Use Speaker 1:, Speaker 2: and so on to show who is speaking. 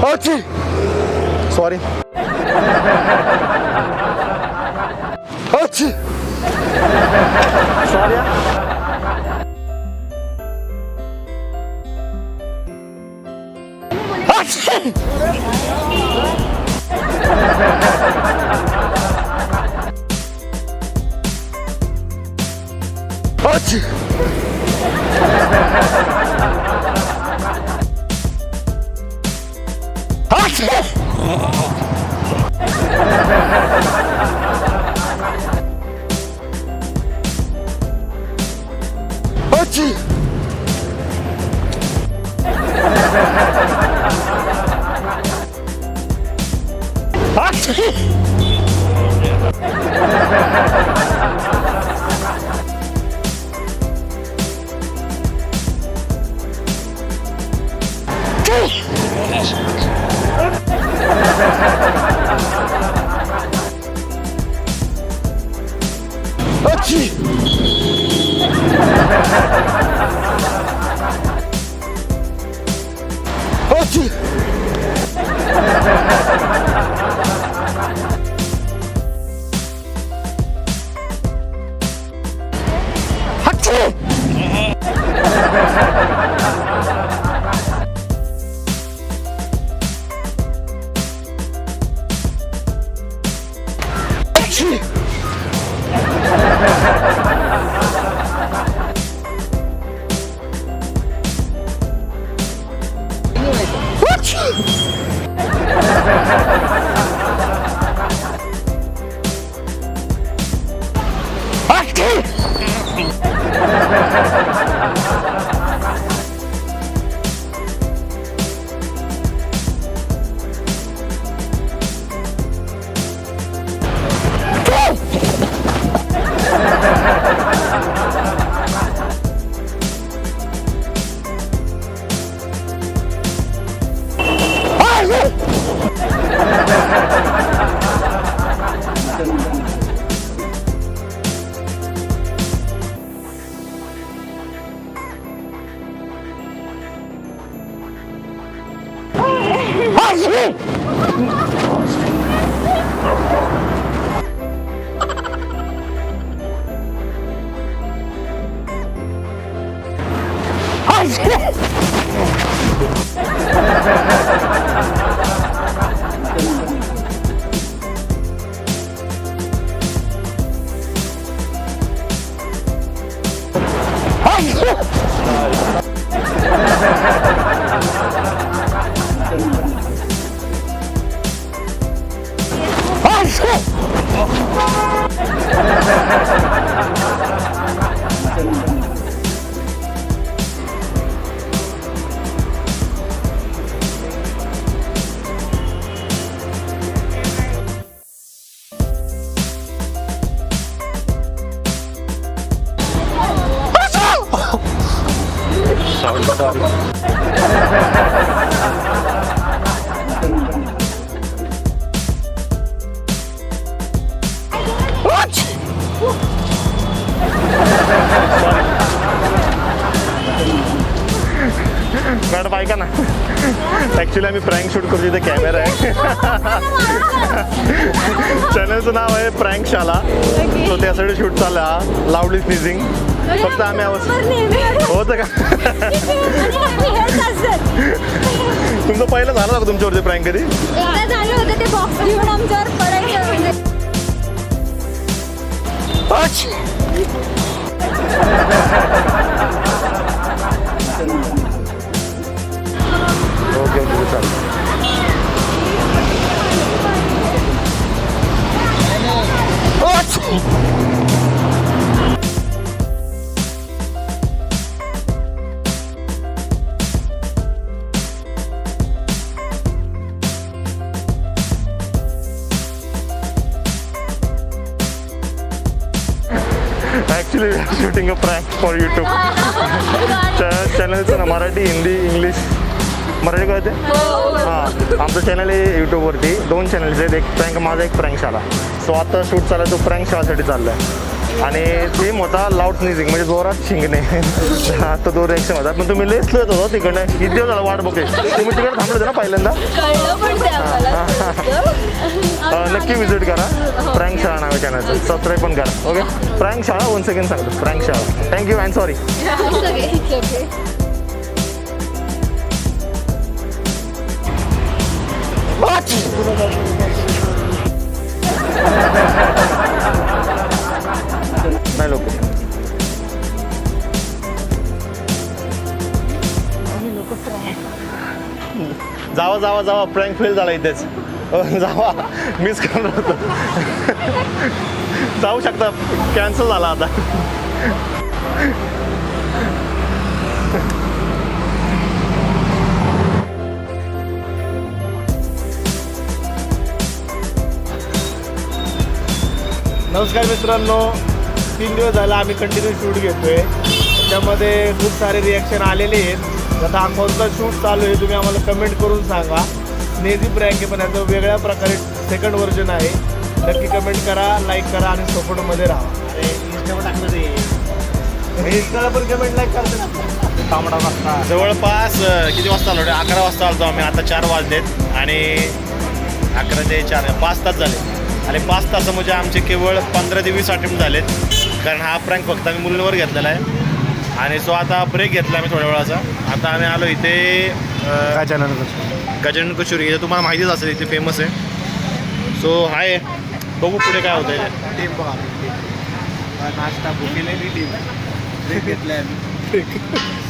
Speaker 1: अच्छी सॉरी अच्छी सॉरी अच्छी अच्छी अच्छी अच्छी अच्छी मॅडम ऐका ना, ॲक्च्युली आम्ही प्रँक शूट करतो, इथे कॅमेरा आहे. चॅनलचं नाव आहे प्रँक शाला. तो त्यासाठी शूट चालला, लाऊडली स्नीझिंग. फक्त आम्ही होतं का तुमचं पहिलं झालं का तुमच्यावरती प्रँक कधी?
Speaker 2: झालं होतं ते बॉक्स घेऊन आमच्यावर पडायचं.
Speaker 1: ओके ओके चालेल. Actually, we are shooting a prank for YouTube. चॅनलचं ना मराठी, हिंदी, इंग्लिश. मराठी कळते? हां, आमचं चॅनल आहे यूट्यूबवरती. 2 चॅनल्स आहेत, एक प्रँक माझा, एक प्रँक शाला. सो आता शूट चालला, तो प्रँक शालासाठी चालला आहे. आणि थीम होता लाऊड स्नीजिंग म्हणजे जोरात शिंगणे. आता तो रिॲक्शन होता पण तुम्ही लेस येत होता तिकडनं किती दिवस झाला वाट बघते तुम्ही तिकडे थांबले होते ना पहिल्यांदा.
Speaker 2: कळलं पण ते आम्हाला.
Speaker 1: नक्की विजिट करा प्रँक शाळा नावे चॅनलचं सबस्क्राईब पण करा. ओके प्रँक शाळा वन सेकंड सांगतो प्रँक शाळा. Thank you and sorry. नाही लोक जावा जावा जावा प्रँक फेल झाला इथेच. जावा मिस करणार होतो. जाऊ शकता कॅन्सल झाला आता.
Speaker 3: नमस्कार मित्रांनो, 3 दिवस झाला आम्ही कंटिन्यू शूट घेतोय. त्याच्यामध्ये खूप सारे रिॲक्शन आलेले आहेत. आता हा कोणता शूट चालू आहे तुम्ही आम्हाला कमेंट करून सांगा. नेझी प्रँक आहे पण याचं वेगळ्या प्रकारे सेकंड व्हर्जन आहे. नक्की कमेंट करा, लाईक करा आणि सपोर्टमध्ये राहा. अरे इंस्टावर टाकलं ते इंस्टाला पण कमेंट लाईक करतो. तांबडा वाजता
Speaker 1: जवळपास किती वाजता आलो? 11 वाजता आलो आम्ही. आता 4 वाजलेत आणि 11 ते 4 5 तास झाले. आणि 5 तास म्हणजे आमचे केवळ 15 ते 20 अटेम्प्ट झालेत. कारण हा प्रँक फक्त आम्ही मुलींवर घेतलेला आहे. आणि सो आता ब्रेक घेतला आम्ही थोड्या वेळाचा. आता आम्ही आलो इथे गजानन कचोरी. इथे तुम्हाला माहितीच असेल इथे फेमस आहे. सो हाय बघू पुढे काय होतं आहे.
Speaker 3: टीम बघा नाश्ता भुकेले टीम ब्रेक घेतलाय आम्ही.